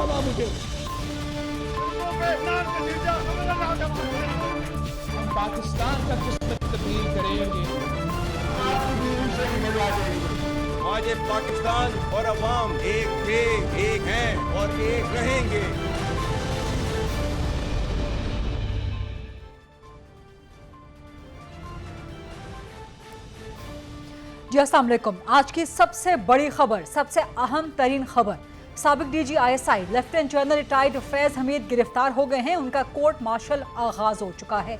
दिखाना मुझे। हम पाकिस्तान का किस्मत तब्दील करेंगे, आज ये पाकिस्तान और अवाम एक थे, एक हैं और एक रहेंगे। जी अस्सलाम वालेकुम। आज की सबसे बड़ी खबर, सबसे अहम तरीन खबर, साबिक DG ISI lieutenant general retired Faiz Hamid गिरफ्तार हो गए हैं। उनका कोर्ट मार्शल आगाज हो चुका है।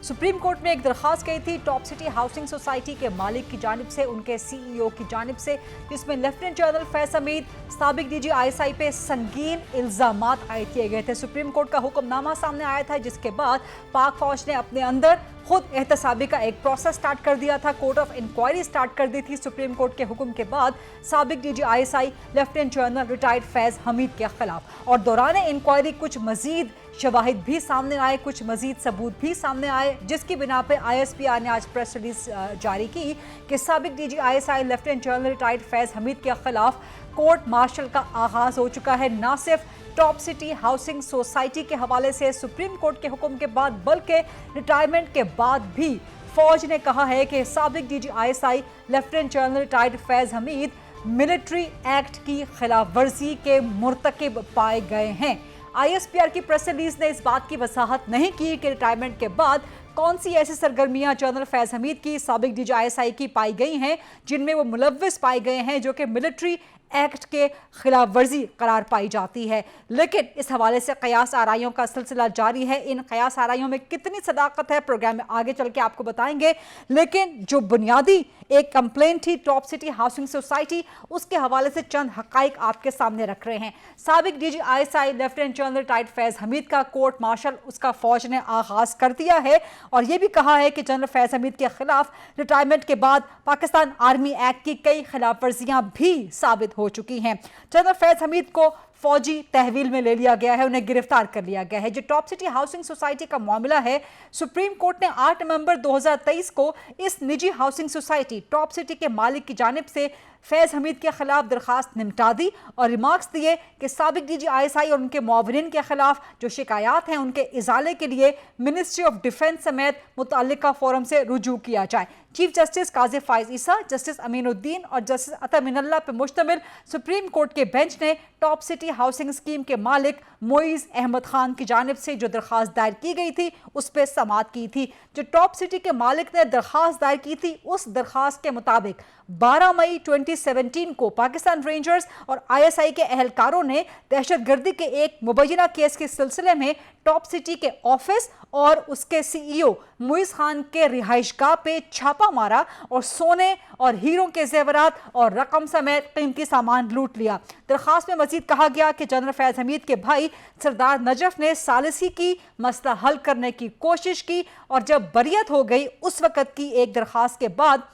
सुप्रीम कोर्ट में एक दरखास्त गई थी टॉप सिटी हाउसिंग सोसाइटी के मालिक की जानिब से, उनके सीईओ की जानिब से, जिसमें लेफ्टिनेंट जनरल फैज हमीद साबिक डीजी आईएसआई पे संगीन इल्जामात आयद किए गए थे। सुप्रीम कोर्ट का हुक्मनामा सामने आया था, जिसके बाद पाक फौज ने अपने अंदर खुद एहतसाबी का एक प्रोसेस स्टार्ट कर दिया था। कोर्ट ऑफ इंक्वायरी स्टार्ट कर दी थी सुप्रीम कोर्ट के हुक्म के बाद साबिक DG ISI lieutenant general retired Faiz Hamid के खिलाफ। और दौरान इंक्वायरी कुछ मजीद शवाहिद भी सामने आए, कुछ मजीद सबूत भी सामने आए, जिसकी बिना पे आईएसपीआर ने आज प्रेस रिलीज जारी की कि साबिक DG ISI lieutenant general retired Faiz Hamid के खिलाफ कोर्ट मार्शल का आगाज हो चुका है। ना सिर्फ टॉप सिटी हाउसिंग सोसाइटी के हवाले से सुप्रीम कोर्ट के हुक्म के बाद, बल्कि रिटायरमेंट के बाद भी फौज ने कहा है कि साबिक DG ISI lieutenant general retired Faiz Hamid military act की खिलाफ वर्जी के मुर्तकिब पाए गए हैं। आईएसपीआर की प्रेस रिलीज ने इस बात की वजाहत नहीं की कि रिटायरमेंट के बाद कौन सी ऐसी सरगर्मियां जनरल फैज हमीद की साबिक डीजी आईएसआई की पाई गई हैं जिनमें वो मुलव्विस पाए गए हैं, जो कि मिलिट्री एक्ट के खिलाफ वर्जी करार पाई जाती है। लेकिन इस हवाले से कयास आराइयों का सिलसिला जारी है। इन कयास आराइयों में कितनी सदाकत है, प्रोग्राम में आगे चल के आपको बताएंगे। लेकिन जो बुनियादी एक कंप्लेंट थी टॉप सिटी हाउसिंग सोसाइटी, उसके हवाले से चंद हकाइक आपके सामने रख रहे हैं। साबिक DG ISI lieutenant general retired Faiz Hamid का कोर्ट मार्शल उसका फौज ने आगाज कर दिया है और यह भी कहा है कि जनरल फैज हमीद के खिलाफ रिटायरमेंट के बाद पाकिस्तान आर्मी एक्ट की कई खिलाफ वर्जियां भी साबित हो चुकी हैं। जनरल फैज हमीद को फौजी तहवील में ले लिया गया है, उन्हें गिरफ्तार कर लिया गया है। जो टॉप सिटी हाउसिंग सोसाइटी का मामला है, सुप्रीम कोर्ट ने 8 नवंबर 2023 को इस निजी हाउसिंग सोसाइटी टॉप सिटी के मालिक की जानिब से फैज हमीद के खिलाफ दरखास्त निपटा दी और रिमार्क्स दिए कि साबिक डीजी आईएसआई और उनके मुआविनीन के खिलाफ जो शिकायत हैं उनके इजाले के लिए मिनिस्ट्री ऑफ डिफेंस समेत मुतल्लिका फोरम से रुजू किया जाए। चीफ जस्टिस काजी फाइज ईसा, जस्टिस अमीनुद्दीन और जस्टिस अता मिनल्ला पर मुश्तमिल सुप्रीम कोर्ट के बेंच ने टॉप सिटी हाउसिंग स्कीम के मालिक मोइज अहमद खान की जानिब से जो दरखास्त दायर की गई थी उस पर समाअत की थी। जो टॉप सिटी के मालिक ने दरखास्त दायर की थी, उस दरखास्त के मुताबिक 12 मई 2017 को पाकिस्तान रेंजर्स और आईएसआई के एहलकारों ने दहशतगर्दी के एक मुबैना केस के सिलसिले में टॉप सिटी के ऑफिस और उसके सीईओ मुइज खान के रिहाइशगाह पे छापा मारा और सोने और हीरों के जेवरात और रकम समेत कीमती सामान लूट लिया। दरखास्त में मजीद कहा गया कि जनरल फैज हमीद के भाई सरदार नजफ ने सालिसी की, मसला हल करने की कोशिश की और जब बरियत हो गई उस वक़्त की एक दरखास्त के बाद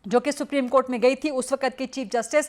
जो कि सुप्रीम कोर्ट में गई थी उस वक्त के चीफ जस्टिस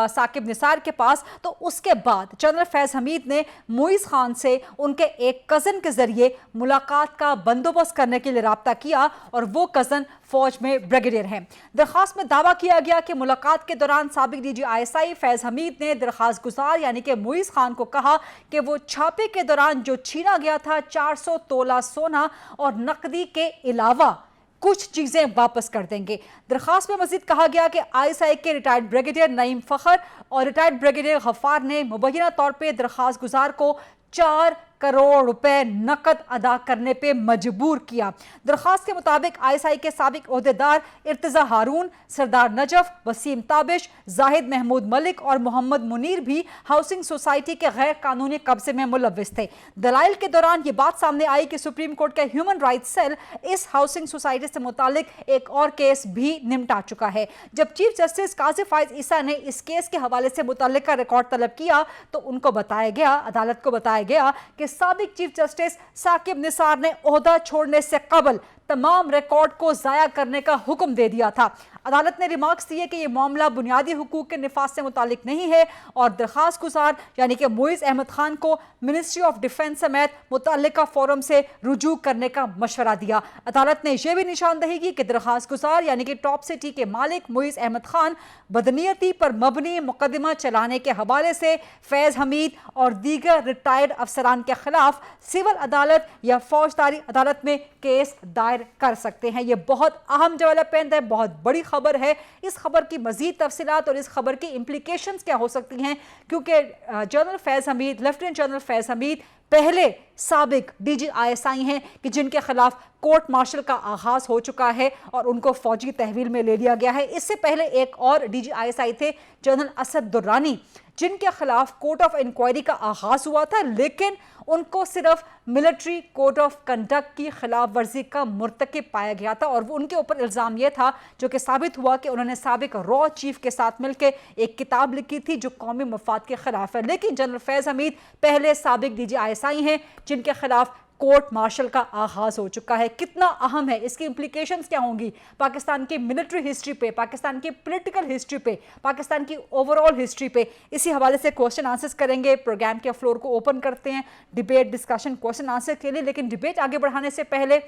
साकिब निसार के पास, तो उसके बाद जनरल फैज हमीद ने मुइज खान से उनके एक कज़न के ज़रिए मुलाकात का बंदोबस्त करने के लिए रब्ता किया और वो कज़न फौज में ब्रिगेडियर हैं। दरखास्त में दावा किया गया कि मुलाकात के दौरान साबिक डीजी आईएसआई फैज हमीद ने दरखास्त गुजार यानी कि मुइज खान को कहा कि वो छापे के दौरान जो छीना गया था 400 तोला सोना और नकदी के अलावा कुछ चीजें वापस कर देंगे। दरखास्त में मजीद कहा गया कि आईएसआई के रिटायर्ड ब्रिगेडियर नईम फखर और रिटायर्ड ब्रिगेडियर गफ्फार ने मुबैना तौर पर दरखास्त गुजार को 4 करोड़ रुपए नकद अदा करने पे मजबूर किया। दरखास्त के मुताबिक आईएसआई के साबिक ओहदेदार इर्तिजा हारून, सरदार नजफ, वसीम ताबिश, जाहिद महमूद मलिक और मोहम्मद मुनीर भी हाउसिंग सोसाइटी के गैर कानूनी कब्जे में मुलव्विस थे। दलाइल के दौरान ये बात सामने आई कि सुप्रीम कोर्ट का ह्यूमन राइट्स सेल इस हाउसिंग सोसाइटी से मुतालिक एक और केस भी निपटा चुका है। जब चीफ जस्टिस काजी फाइज ईसा ने इस केस के हवाले से मुतल्लिका रिकॉर्ड तलब किया तो उनको बताया गया, अदालत को बताया गया कि साबिक चीफ जस्टिस साकिब निसार ने ओहदा छोड़ने से कबल तमाम रिकॉर्ड को जाया करने का हुक्म दे दिया था। अदालत ने रिमार्क्स दिए कि यह मामला बुनियादी हुकूक के निफाज से मुतालिक नहीं है और दरखास्त गुजार यानी कि मोइज़ अहमद खान को मिनिस्ट्री ऑफ डिफेंस समेत मुतल्लिका फोरम से रुजू करने का मशवरा दिया। अदालत ने यह भी निशानदही की कि दरखास्त गुजार यानी कि टॉप सिटी के मालिक मोइज़ अहमद खान बदनीयती पर मबनी मुकदमा चलाने के हवाले से फैज़ हमीद और दीगर रिटायर्ड अफसरान के खिलाफ सिविल अदालत या फौजदारी अदालत में केस दायर कर सकते हैं। यह बहुत अहम डेवलपमेंट है, बहुत बड़ी खबर है। इस खबर की मजीद तफसीलात और इस खबर की इम्प्लीकेशंस क्या हो सकती हैं, क्योंकि जनरल फैज़ हमीद, लेफ्टिनेंट जनरल फैज़ हमीद पहले साबिक डीजी ISI हैं कि जिनके खिलाफ कोर्ट मार्शल का आगाज हो चुका है और उनको फौजी तहवील में ले लिया गया है। इससे पहले एक और डीजी ISI थे जनरल असद दुर्रानी, जिनके खिलाफ कोर्ट ऑफ इंक्वायरी का आगाज हुआ था, लेकिन उनको सिर्फ मिलिट्री कोड ऑफ कंडक्ट की खिलाफ वर्जी का मुर्तकिब पाया गया था और उनके ऊपर इल्ज़ाम यह था, जो कि साबित हुआ, कि उन्होंने साबिक रॉ चीफ के साथ मिलकर एक किताब लिखी थी जो कौमी मफाद के खिलाफ है। लेकिन जनरल फैज़ हमीद पहले साबिक डीजी ISI हैं जिनके खिलाफ कोर्ट मार्शल का आगाज हो चुका है। कितना अहम है, इसकी इंप्लीकेशंस क्या होंगी पाकिस्तान की मिलिट्री हिस्ट्री पे, पाकिस्तान की पॉलिटिकल हिस्ट्री पे, पाकिस्तान की ओवरऑल हिस्ट्री पे, इसी हवाले से क्वेश्चन आंसर्स करेंगे। प्रोग्राम के फ्लोर को ओपन करते हैं डिबेट, डिस्कशन, क्वेश्चन आंसर के लिए। लेकिन डिबेट आगे बढ़ाने से पहले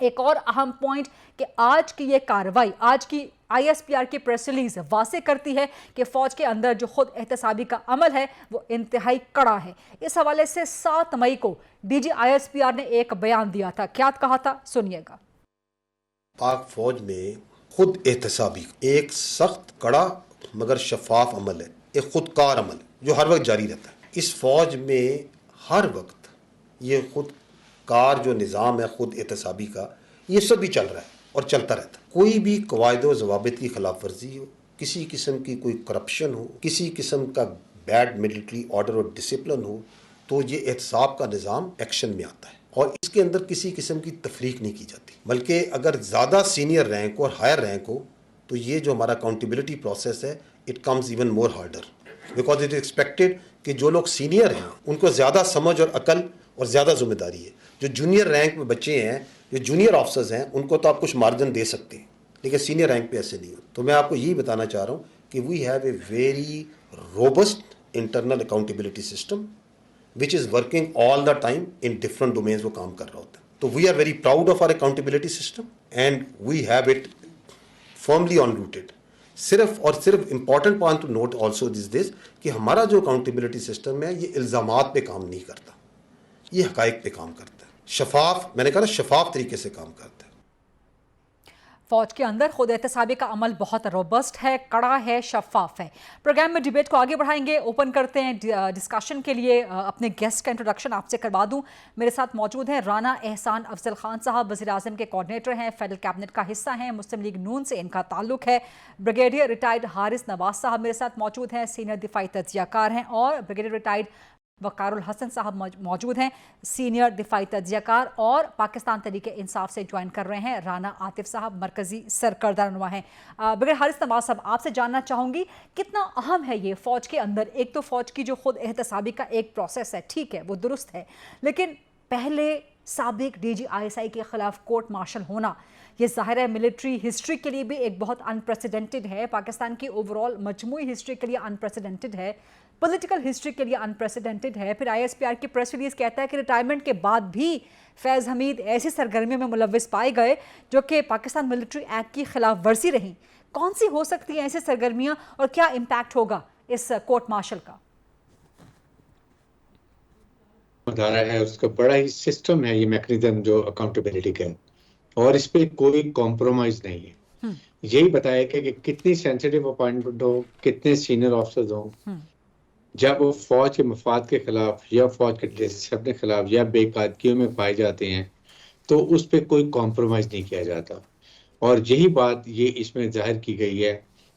एक और अहम पॉइंट कि आज की ये कार्रवाई, आज की ISPR की प्रेस रिलीज वाज़ेह करती है कि फौज के अंदर जो खुद एहतसाबी का अमल है वो इंतहाई कड़ा है। इस हवाले से 7 मई को DG ISPR ने एक बयान दिया था। क्या कहा था, सुनिएगा। पाक फौज में खुद एहतसाबी एक सख्त, कड़ा मगर शफाफ अमल है, एक खुदकार अमल जो हर वक्त जारी रहता है। इस फौज में हर वक्त ये खुदकार जो निज़ाम है खुद एहतसाबी का, ये सब भी चल रहा है और चलता रहता है। कोई भी कवायद व ज़वाबित की खिलाफ वर्जी हो, किसी किस्म की कोई करप्शन हो, किसी किस्म का बैड मिलिट्री ऑर्डर और डिसिप्लिन हो, तो ये एहतसाब का निज़ाम एक्शन में आता है और इसके अंदर किसी किस्म की तफरीक नहीं की जाती। बल्कि अगर ज़्यादा सीनियर रैंक और हायर रैंक हो तो ये जो हमारा अकाउंटेबिलिटी प्रोसेस है, it comes even more harder, because it is expected कि जो लोग सीनियर हैं उनको ज़्यादा समझ और अकल और ज़्यादा जिम्मेदारी है। जो जूनियर रैंक में बच्चे हैं, जो जूनियर ऑफिसर्स हैं, उनको तो आप कुछ मार्जिन दे सकते हैं, लेकिन सीनियर रैंक पे ऐसे नहीं हो। तो मैं आपको यही बताना चाह रहा हूँ कि we have a very robust internal accountability system which is working all the time in different domains वो काम कर रहा होता है। तो we are very proud of our accountability system and we have it firmly on rooted. सिर्फ और सिर्फ important point to note also this कि हमारा जो अकाउंटेबिलिटी सिस्टम है ये इल्ज़ामात पे काम नहीं करता, ये हकाइक पे काम करता है। शफाफ, मैंने कहा ना, शफाफ तरीके से काम करता है। फौज के अंदर खुद एहतसाबी का अमल बहुत रोबस्ट है, कड़ा है, शफाफ है। प्रोग्राम में डिबेट को आगे बढ़ाएंगे, ओपन करते हैं डिस्कशन के लिए। अपने गेस्ट का इंट्रोडक्शन आपसे करवा दूं। मेरे साथ मौजूद हैं राना एहसान अफजल खान साहब, वज़ीर आज़म के कोऑर्डिनेटर हैं, फेडरल कैबिनेट का हिस्सा हैं, मुस्लिम लीग नून से इनका ताल्लुक है। ब्रिगेडियर रिटायर्ड हारिस नवाज साहब मेरे साथ मौजूद हैं, सीनियर दिफाई तज्ज़ियाकार हैं। और ब्रिगेडियर रिटायर्ड वकारुल हसन साहब मौजूद हैं, सीनियर दिफाई तज्ज़ियाकार और पाकिस्तान तहरीक इंसाफ से ज्वाइन कर रहे हैं। राना आतिफ साहब मरकज़ी सरकर्दा रहनुमा हैं। ब्रिगेडियर हारिस नवाज साहब, आपसे जानना चाहूँगी कितना अहम है ये फ़ौज के अंदर। एक तो फ़ौज की जो खुद एहतसाबी का एक प्रोसेस है, ठीक है, वो दुरुस्त है, लेकिन पहले साबिक DG ISI के ख़िलाफ़ कोर्ट मार्शल होना, ये ज़ाहिर है मिलिट्री हिस्ट्री के लिए भी एक बहुत अनप्रेसिडेंटेड है, पाकिस्तान की ओवरऑल मजमूई हिस्ट्री के लिए अनप्रेसिडेंटेड है, पॉलिटिकल हिस्ट्री के लिए अनप्रेसिडेंटेड है। फिर ISPR की प्रेस रिलीज कहता है कि रिटायरमेंट के बाद भी फैज़ हमीद ऐसी सरगर्मियों में मुलव्विस पाए गए जो कि पाकिस्तान मिलिट्री एक्ट की खिलाफ वर्जी रहीं। कौन सी हो सकती हैं ऐसी सरगर्मियाँ और क्या इम्पैक्ट होगा इस कोर्ट मार्शल का? है उसका बड़ा ही सिस्टम है ये मैकेनिज्म जो अकाउंटेबिलिटी का है, और इस पे कोई कॉम्प्रोमाइज नहीं है। यही बताया कि कितनी सेंसिटिव अपॉइंटमेंट हो, कितने सीनियर ऑफिसर्स हो, जब वो फौज के मफाद के खिलाफ या फौज के डिसिप्लिन के खिलाफ या बेकायदगियों में पाए जाते हैं तो उस पर कोई कॉम्प्रोमाइज नहीं किया जाता। और यही बात ये इसमें जाहिर की गई है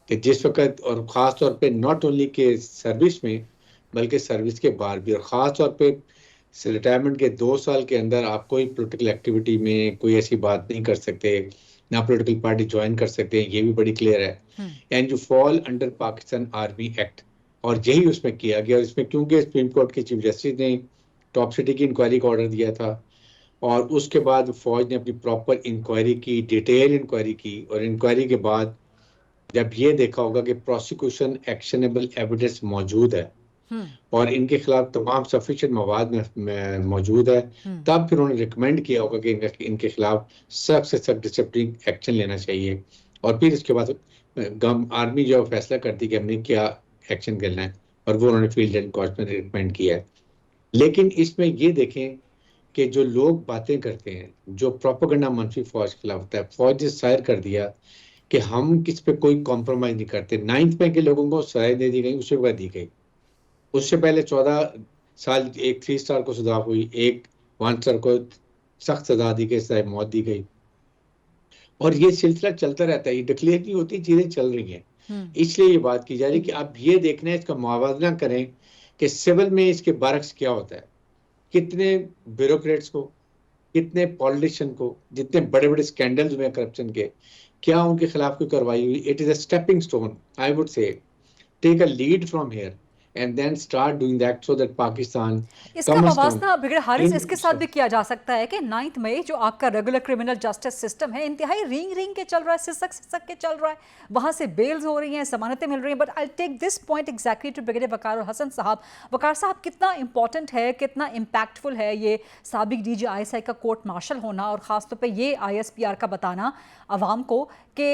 कि जिस वक्त, और ख़ास तौर पे नॉट ओनली के सर्विस में बल्कि सर्विस के बाहर भी, और ख़ास तौर पे रिटायरमेंट के 2 साल के अंदर आप कोई पोलिटिकल एक्टिविटी में कोई ऐसी बात नहीं कर सकते, ना पोलिटिकल पार्टी ज्वाइन कर सकते हैं, ये भी बड़ी क्लियर है। And you fall under Pakistan army act, और यही उसमें किया गया। और इसमें क्योंकि सुप्रीम कोर्ट के चीफ जस्टिस ने टॉप सिटी की इंक्वायरी का ऑर्डर दिया था और उसके बाद फौज ने अपनी प्रॉपर इंक्वायरी की, डिटेल इंक्वायरी की, और इंक्वायरी के बाद जब ये देखा होगा कि प्रोसिक्यूशन एक्शनेबल एविडेंस मौजूद है और इनके खिलाफ तमाम सफिशिएंट मवाद में मौजूद है, तब फिर उन्होंने रिकमेंड किया होगा कि इनके खिलाफ सख्त से सख्त डिसिप्लिन एक्शन लेना चाहिए। और फिर इसके बाद आर्मी जो फैसला करती कि हमने क्या एक्शन करना है, और वो उन्होंने फील्ड एंड कॉस्ट में रिकमेंड किया है। लेकिन इसमें ये देखें कि जो लोग बातें करते हैं, जो प्रोपेगेंडा मंफी फौज के खिलाफ होता है, फौज ने जाहिर कर दिया कि हम किस पे कोई कॉम्प्रोमाइज नहीं करते। 9th में के लोगों को सजा दे दी गई, उससे बाद दी गई। उससे पहले 14 साल एक 3 स्टार को सजा हुई, एक 1 स्टार को सख्त सजा दी गई, सजा मौत दी गई, और ये सिलसिला चलता रहता है। ये डिक्लेयर नहीं होती, चीजें चल रही हैं। इसलिए ये बात की जा रही है कि अब ये देखना है, इसका मुआवजा करें कि सिविल में इसके बरक्स क्या होता है। कितने ब्यूरोक्रेट्स को, कितने पॉलिटिशियन को, जितने बड़े बड़े स्कैंडल्स हुए करप्शन के, क्या उनके खिलाफ कोई कार्रवाई हुई? It is a stepping stone, I would say take a lead from here and then start doing that so that Pakistan इसका मवाजना ब्रिगेडियर हारिस इसके साथ भी किया जा सकता है कि 9th मई जो आपका रेगुलर क्रिमिनल जस्टिस सिस्टम है इंतहाई रिंग के चल रहा है, सिसक के चल रहा है, वहां से बेल्स हो रही हैं, जमानतें मिल रही हैं। But I take this point exactly to brigadier Waqar Hasan sahab. Waqar साहब, कितना इंपॉर्टेंट है, कितना इम्पैक्टफुल है ये साबिक DG ISI का कोर्ट मार्शल होना, और ख़ासतौर पर ये ISPR का बताना आवाम को कि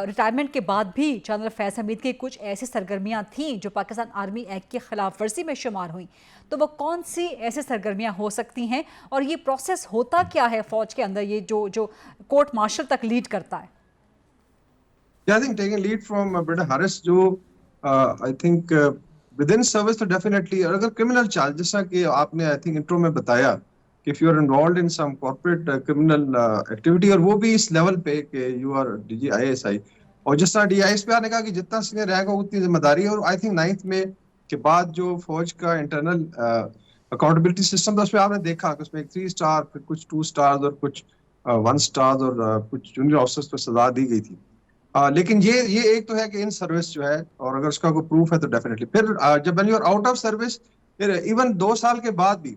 रिटायरमेंट के बाद भी जनरल फैज़ हमीद की कुछ ऐसी सरगर्मियाँ थीं जो पाकिस्तान आर्मी एक्ट की खिलाफ वर्जी में शुमार हुई। तो वो कौन सी ऐसी सरगर्मियाँ हो सकती हैं, और ये प्रोसेस होता क्या है फौज के अंदर, ये जो कोर्ट मार्शल तक लीड करता है? I think taking lead from Brother Harris, जो I think within service तो definitely, और अगर criminal charge जैसा कि आपने I think intro में बताया कि if you are involved in some corporate criminal activity, और वो भी इस लेवल पे कि you are DG ISI, और जिस तरह DG ISPR ने कहा कि जितना सीनियर रैंक हो उतनी जिम्मेदारी है। और I think 9th में के बाद जो फौज का इंटरनल अकाउंटेबिलिटी सिस्टम था, उसमें आपने देखा कि उसमें 3 स्टार, फिर कुछ 2 स्टार्स और कुछ 1 स्टार्स और कुछ जूनियर ऑफिसर्स पर सजा दी गई थी। लेकिन ये एक तो है कि इन सर्विस जो है, और अगर उसका कोई प्रूफ है तो डेफिनेटली फिर जब when you are out of service, फिर इवन 2 साल के बाद भी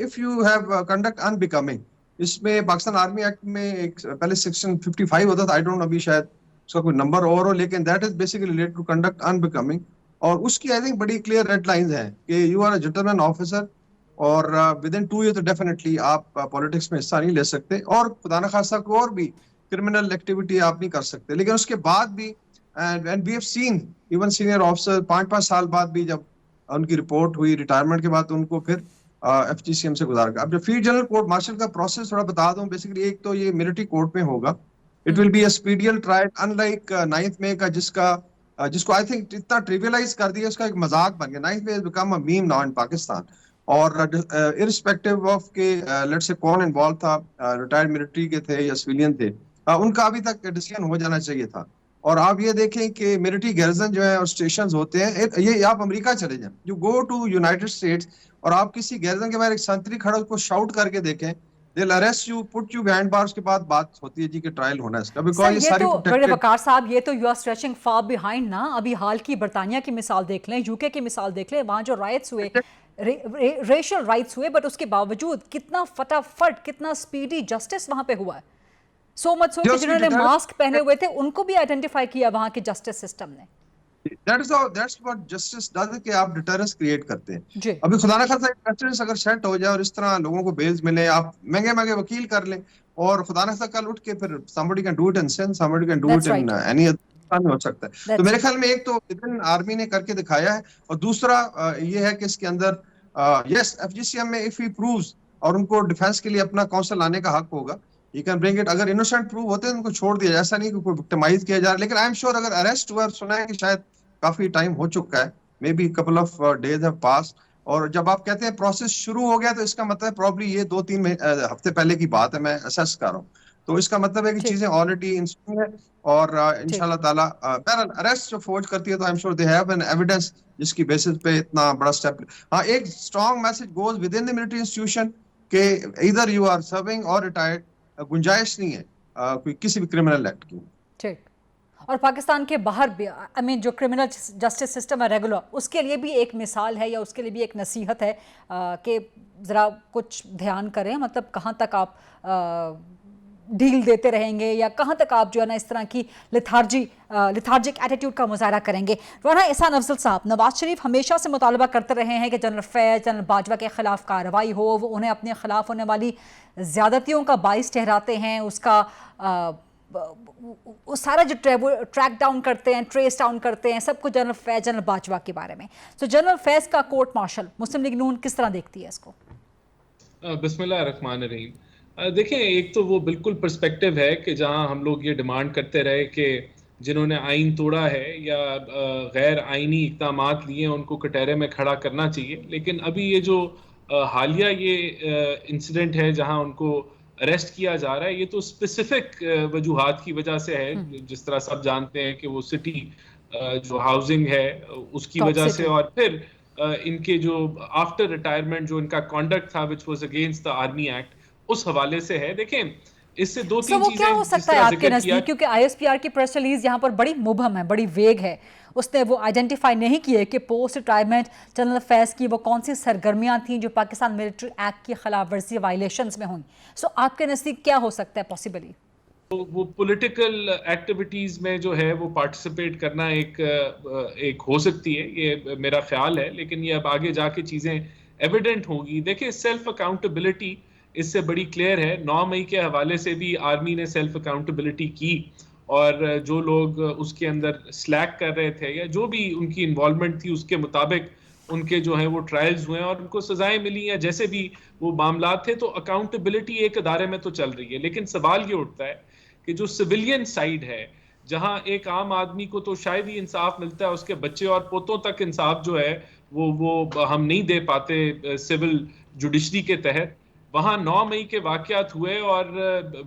if you have conduct unbecoming, इसमें पाकिस्तान आर्मी एक्ट में एक पहले सेक्शन 55 होता था, आई डोंट नो अभी शायद उसका कोई नंबर और हो, लेकिन that is basically related to conduct unbecoming. और उसकी आई थिंक बड़ी क्लियर रेड लाइंस हैं कि you are a gentleman officer, और विद इन 2 ईयर तो डेफिनेटली आप पॉलिटिक्स में हिस्सा नहीं ले सकते, और खुदा न खास्ता को और भी क्रिमिनल एक्टिविटी आप नहीं कर सकते। लेकिन उसके बाद भी and we have seen even senior officer 5-5 साल बाद भी जब उनकी रिपोर्ट हुई रिटायरमेंट के बाद, तो उनको फिर FGCM से गुजारा गया। अब जो फील्ड जनरल कोर्ट मार्शल का प्रोसेस थोड़ा बता दूं, बेसिकली एक तो ये मिलिट्री कोर्ट में होगा, it will be a speedy trial, unlike 9th में का जिसको आई थिंक इतना ट्रिवियलाइज कर दिया, उसका एक मजाक बन गया। 9th में become a meme now in Pakistan, और इररिस्पेक्टिव ऑफ के लेट्स से कौन इन्वॉल्व था, रिटायर्ड मिलिट्री के थे या सिविलियन थे, उनका अभी तक डिसीजन हो जाना चाहिए था। और आप ये देखें कि मिलिट्री गैरिजन जो है और स्टेशंस होते हैं, ये आप अमेरिका चले जाएं, you go to United States, और आप किसी गैरिजन के बाहर एक संतरी खड़ा उसको शाउट करके देखें, they'll arrest you, put you behind bars। के बाद बात होती है जी कि ट्रायल होना है इसका, बिकॉज़ ये सारी बड़े वकार साहब, ये तो you are stretching far behind ना। अभी हाल की बरतानिया की मिसाल देख लें, UK की मिसाल देख लें, वहाँ जो राइट्स हुए, रेशियल राइट्स हुए, बट उसके बावजूद कितना फटाफट, कितना स्पीडी जस्टिस वहाँ पे हुआ है। सो मच सो कि जिन्होंने मास्क पहने हुए थे उनको भी आइडेंटिफाई किया वहाँ के जस्टिस सिस्टम ने। that's what justice does, कि आप डिटरेंस क्रिएट करते हैं। अभी खुदा ना खास्ता डिटरेंस अगर सेट हो जाए और इस तरह लोगों को बेल्स मिले, आप महंगे वकील कर लें, और खुदा ना खास्ता कल उठ के फिर somebody can do it in sin, somebody can do it in any other हो सकता है। तो मेरे ख्याल में एक तो विदिन आर्मी ने करके दिखाया है, और दूसरा ये है कि इसके अंदर यस FGCM में इफ ही प्रूव्स, और उनको डिफेंस के लिए अपना काउंसिल लाने का हक होगा, you can bring it। अगर इनोसेंट प्रूव होते हैं उनको छोड़ दिया, ऐसा नहीं कि कोई विक्टिमाइज किया जा रहा है। लेकिन आई एम श्योर अगर अरेस्ट हुआ, सुना है कि शायद काफी टाइम हो चुका है, may be couple of days have pass, और जब आप कहते हैं प्रोसेस शुरू हो गया, तो इसका मतलब प्रॉब्ली ये 2-3 हफ्ते पहले की बात है, मैं असेस कर रहा हूँ। तो इसका मतलब है कि चीजें ऑलरेडी इन स्विंग है, और इंशाल्लाह ताला बहरहाल अरेस्ट जो फौज करती है, तो I am sure they have an evidence जिसकी बेसिस पे इतना बड़ा स्टेप। हाँ, एक strong message goes with in the military institution के इधर यू आर सर्विंग और रिटायर्ड, गुंजाइश नहीं है कोई किसी भी क्रिमिनल एक्ट की। ठीक। और पाकिस्तान के बाहर भी आई मीन जो क्रिमिनल जस्टिस सिस्टम है रेगुलर, उसके लिए भी एक मिसाल है या उसके लिए भी एक नसीहत है कि ज़रा कुछ ध्यान करें, मतलब कहाँ तक आप ढील देते रहेंगे या कहाँ तक आप जो है ना इस तरह की लिथार्जिक एटीट्यूड का मुजाहरा करेंगे? राना एहसान अफजल साहब, नवाज शरीफ हमेशा से मुतालबा करते रहे हैं कि जनरल फैज़, जनरल बाजवा के खिलाफ कार्रवाई हो, वो उन्हें अपने खिलाफ होने वाली ज़्यादतियों का बाइस ठहराते हैं, उसका वो सारा जो ट्रैक डाउन करते हैं, ट्रेस डाउन करते हैं सब कुछ जनरल फैज़, जनरल बाजवा के बारे में। तो जनरल फैज़ का कोर्ट मार्शल मुस्लिम लीग नून किस तरह देखती है इसको? बिस्मिल्लाह रहमान रहीम। देखें, एक तो वो बिल्कुल पर्सपेक्टिव है कि जहां हम लोग ये डिमांड करते रहे कि जिन्होंने आइन तोड़ा है या गैर आइनी इक़दामात लिए हैं उनको कटहरे में खड़ा करना चाहिए, लेकिन अभी ये जो हालिया ये इंसिडेंट है जहां उनको अरेस्ट किया जा रहा है, ये तो स्पेसिफिक वजूहात की वजह से है। जिस तरह सब जानते हैं कि वो सिटी जो हाउसिंग है उसकी वजह से, और फिर इनके जो आफ्टर रिटायरमेंट जो इनका कॉन्डक्ट था which was against the army act, उस हवाले से है। देखें, इससे दो तीन चीजें क्या हो सकता है आपके नजदीक, क्योंकि आईएसपीआर की प्रेस रिलीज यहाँ पर बड़ी मुबहम है, बड़ी वेग है, उसने वो आइडेंटिफाई नहीं किए कि पोस्ट रिटायरमेंट जनरल फैज़ की वो कौन सी सरगर्मियां थीं जो पाकिस्तान मिलिट्री एक्ट की खिलाफ वर्जी वायलेशंस में हुई। सो आपके नजदीक क्या हो सकता है पॉसिबली? वो पॉलिटिकल एक्टिविटीज में जो है वो पार्टिसिपेट करना एक हो सकती है, ये मेरा ख्याल है, लेकिन ये अब आगे जाके चीजें एविडेंट होगी। देखिए, सेल्फ अकाउंटेबिलिटी इससे बड़ी क्लियर है। 9 मई के हवाले से भी आर्मी ने सेल्फ अकाउंटेबिलिटी की, और जो लोग उसके अंदर स्लैक कर रहे थे या जो भी उनकी इन्वॉल्वमेंट थी उसके मुताबिक उनके जो है वो ट्रायल्स हुए और उनको सजाएं मिली या जैसे भी वो मामला थे। तो अकाउंटेबिलिटी एक अदारे में तो चल रही है, लेकिन सवाल ये उठता है कि जो सिविलियन साइड है, जहां एक आम आदमी को तो शायद ही इंसाफ मिलता है, उसके बच्चे और पोतों तक इंसाफ जो है वो हम नहीं दे पाते सिविल जुडिशरी के तहत। वहां 9 मई के वाकयात हुए और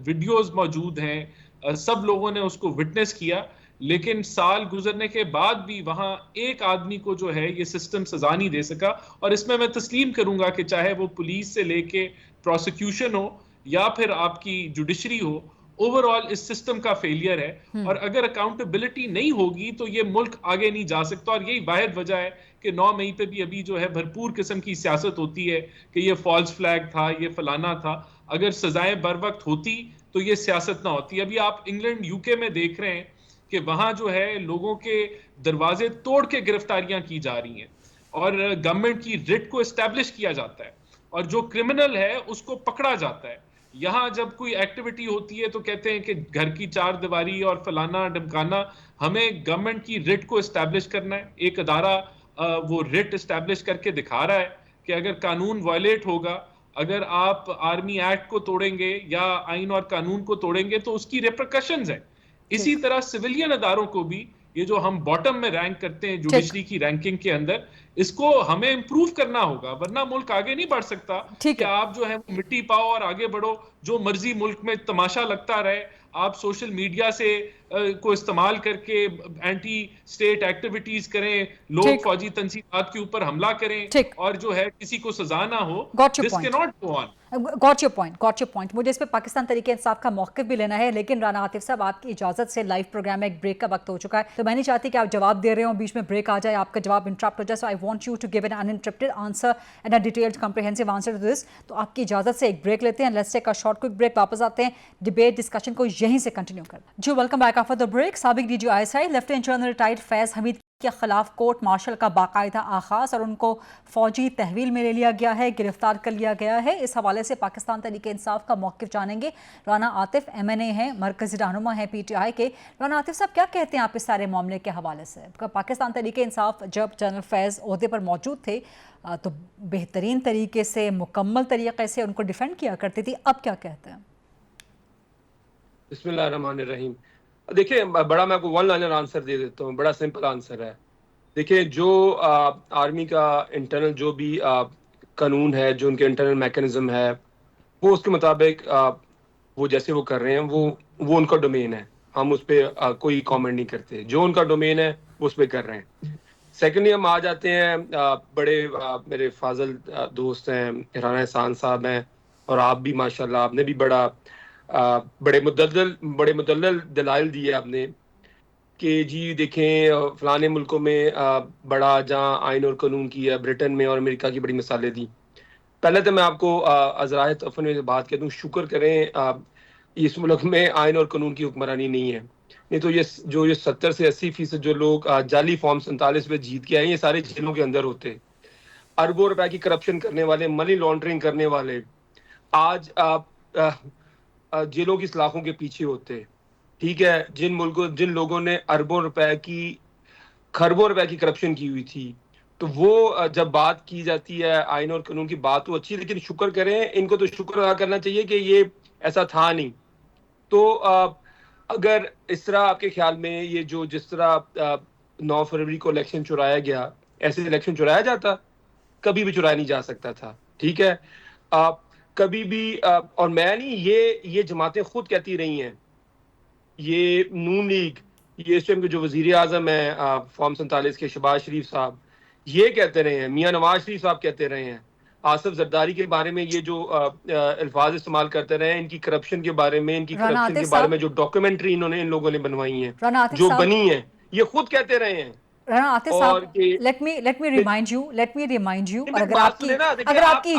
वीडियोस मौजूद हैं, सब लोगों ने उसको विटनेस किया, लेकिन साल गुजरने के बाद भी वहां एक आदमी को जो है ये सिस्टम सजा नहीं दे सका। और इसमें मैं तस्लीम करूंगा कि चाहे वो पुलिस से लेके प्रोसिक्यूशन हो या फिर आपकी जुडिशरी हो, ओवरऑल इस सिस्टम का फेलियर है। और अगर अकाउंटेबिलिटी नहीं होगी तो ये मुल्क आगे नहीं जा सकता। और यही वाहिद वजह है कि 9 मई पे भी अभी जो है भरपूर किस्म की सियासत होती है कि ये फॉल्स फ्लैग था, ये फलाना था। अगर सजाएं बर वक्त होती तो ये सियासत ना होती। अभी आप इंग्लैंड यूके में देख रहे हैं कि वहां जो है लोगों के दरवाजे तोड़ के गिरफ्तारियां की जा रही हैं और गवर्नमेंट की रिट को एस्टैब्लिश किया जाता है और जो क्रिमिनल है उसको पकड़ा जाता है। यहाँ जब कोई एक्टिविटी होती है तो कहते हैं कि घर की चार दीवारी और फलाना ढमकाना। हमें गवर्नमेंट की रिट को एस्टैब्लिश करना है। एक अदारा वो रिट एस्टैब्लिश करके दिखा रहा है कि अगर कानून वायलेट होगा, अगर आप आर्मी एक्ट को तोड़ेंगे या आइन और कानून को तोड़ेंगे तो उसकी रिपरकशंस है। इसी तरह सिविलियन अदारों को भी, ये जो हम बॉटम में रैंक करते हैं जुडिशरी की रैंकिंग के अंदर, इसको हमें इंप्रूव करना होगा, वरना मुल्क आगे नहीं बढ़ सकता। कि आप जो है मिट्टी पाओ और आगे बढ़ो, जो मर्जी मुल्क में तमाशा लगता रहे, आप सोशल मीडिया से को इस्तेमाल करके एंटी स्टेट एक्टिविटीज करें, लोग फौजी तंजीमात के ऊपर हमला करें और जो है किसी को सजा ना हो। This can not go on. Got your point. मुझे इस पे पाकिस्तान तरीके इंसाफ का मौक़िफ़ भी लेना है, लेकिन राना आतिफ साहब, आपकी इजाज़त से लाइव प्रोग्राम में एक ब्रेक का वक्त हो चुका है, तो मैं नहीं चाहती कि आप जवाब दे रहे हो बीच में ब्रेक आ जाए, आपका जवाब इंटरप्ट हो जाए। So I want you to give an uninterrupted answer and a detailed comprehensive answer to this. तो आपकी इजाज़त से एक ब्रेक लेते हैं, let's take a short quick break, वापस आते हैं, डिबेट डिस्कशन को यहीं से कंटिन्यू कर। जी, welcome back after the break. साबिक DG ISI lieutenant general retired Faiz Hameed के खिलाफ कोर्ट मार्शल का बाकायदा आगाज और उनको फौजी तहवील में ले लिया गया है, गिरफ्तार कर लिया गया है। इस हवाले से पाकिस्तान तहरीक इंसाफ का मौक़िफ़ जानेंगे। राना आतिफ MNA हैं, मरकज़ी रहनुमा हैं PTI के। राना आतिफ साहब, क्या कहते हैं आप इस सारे मामले के हवाले से? पाकिस्तान तहरीक इंसाफ जब जनरल फैज़ ओहदे पर मौजूद थे तो बेहतरीन तरीके से, मुकम्मल तरीके से उनको डिफेंड किया करती थी, अब क्या कहते हैं? बिस्मिल्लाहिर्रहमानिर्रहीम। देखिए, बड़ा मैं आपको वन लाइनर आंसर दे देता हूँ, बड़ा सिंपल आंसर है। देखिए, जो आर्मी का इंटरनल जो भी कानून है, जो उनके इंटरनल मैकेनिज्म है, वो उसके मुताबिक वो जैसे वो कर रहे हैं, वो उनका डोमेन है। हम उस पर कोई कमेंट नहीं करते। जो उनका डोमेन है वो उस पर कर रहे हैं। सेकेंडली हम आ जाते हैं, बड़े मेरे फाजल दोस्त हैं, राना एहसान साहब हैं, और आप भी माशाल्लाह, आपने भी बड़े मुदल्लल दलाइल दिए आपने कि जी देखें फलाने मुल्कों में बड़ा जहाँ आइन और कानून की है, ब्रिटेन में और अमेरिका की बड़ी मिसालें दी। पहले तो मैं आपको अज़राए तफ़न में बात कहता हूँ, शुक्र करें इस मुल्क में आइन और कानून की हुक्मरानी नहीं है। नहीं तो ये 70 से 80% जो लोग जाली फॉर्म 47 में जीत के आए, ये सारे जेलों के अंदर होते। अरबों रुपए की करप्शन करने वाले, मनी लॉन्ड्रिंग करने वाले आज जेलों की सलाखों के पीछे होते। ठीक है, जिन लोगों ने अरबों रुपए की, खरबों रुपए की करप्शन की हुई थी, तो वो जब बात की जाती है आइन और कानून की, बात तो अच्छी, लेकिन शुक्र करें, इनको तो शुक्र अदा करना चाहिए कि ये ऐसा था नहीं। तो अगर इस तरह आपके ख्याल में ये जो जिस तरह 9 फरवरी को इलेक्शन चुराया गया, ऐसे इलेक्शन चुराया जाता? कभी भी चुराया नहीं जा सकता था। ठीक है, कभी भी और मैं नहीं, ये जमातें खुद कहती रही हैं, ये नून लीग, ये इस टाइम के जो वजीर आजम है फॉर्म 47 के शहबाज शरीफ साहब, ये कहते रहे हैं, मियां नवाज शरीफ साहब कहते रहे हैं, आसिफ जरदारी के बारे में ये जो अल्फाज इस्तेमाल करते रहे हैं, इनकी करप्शन के बारे में, इनकी करप्शन के बारे में जो डॉक्यूमेंट्री इन लोगों ने बनवाई हैं, जो बनी है, ये खुद कहते रहे हैं। राना आतिफ साहब, let me remind you, और अगर आपकी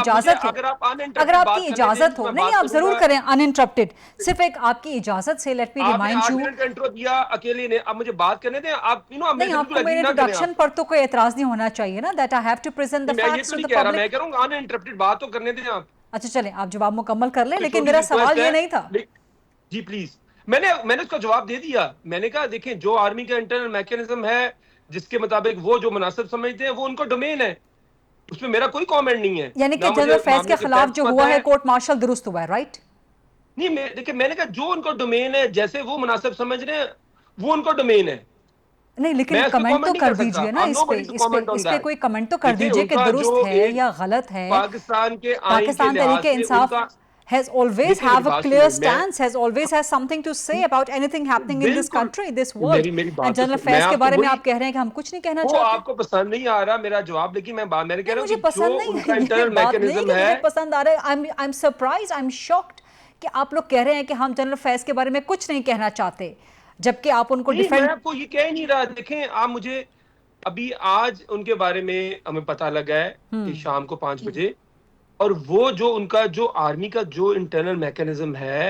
इजाजत हो, नहीं आप जरूर करें uninterrupted, सिर्फ एक आपकी इजाजत से let me remind you। Intro दिया अकेले ने, अब मुझे बात करने दें। आप नहीं, आपको मेरे इंट्रोडक्शन पर तो कोई एतराज नहीं होना चाहिए ना, that I have to present the facts to the public। मैं कह रहा हूं uninterrupted बात तो करने दें आप। अच्छा चलें, आप जवाब मुकम्मल कर लें, लेकिन मेरा सवाल ये नहीं था जी। प्लीज, मैंने उसका जवाब दे दिया। मैंने कहा देखें, जो आर्मी का इंटरनल मैकेनिज्म है, जिसके मुताबिक वो जो मुनासिब समझते हैं, वो उनको डोमेन है, उसमें मेरा कोई कमेंट नहीं है। यानी कि जनरल फैज के खिलाफ जो हुआ है कोर्ट मार्शल दुरुस्त हुआ है, राइट? नहीं, देखिए मैंने कहा जो उनको डोमेन है, जैसे वो मुनासिब समझ रहे हैं, वो उनको डोमेन है। नहीं, लेकिन कमेंट तो कर दीजिए ना इस पे कोई कमेंट तो कर दीजिए कि दुरुस्त है या गलत है। Pakistan Tehreek Insaf has always have a clear stance, has always has something to say about anything happening in this country, this world, and general Faiz के बारे में आप कह रहे हैं कि हम कुछ नहीं कहना चाहते। आपको पसंद नहीं आ रहा मेरा जवाब, लेकिन मैंने कह रहा हूं मुझे पसंद नहीं है, इंटरनल मैकेनिज्म है, मुझे पसंद आ रहा है। I am surprised, I am shocked कि आप लोग कह रहे हैं कि हम जनरल फैज के बारे में कुछ नहीं कहना चाहते, जबकि आप उनको डिफेंड। मैं आपको ये कह नहीं रहा। देखें, आप मुझे अभी आज उनके बारे में हमें पता लगा है कि शाम को 5 बजे, और वो जो उनका जो आर्मी का जो इंटरनल मैकेनिज्म है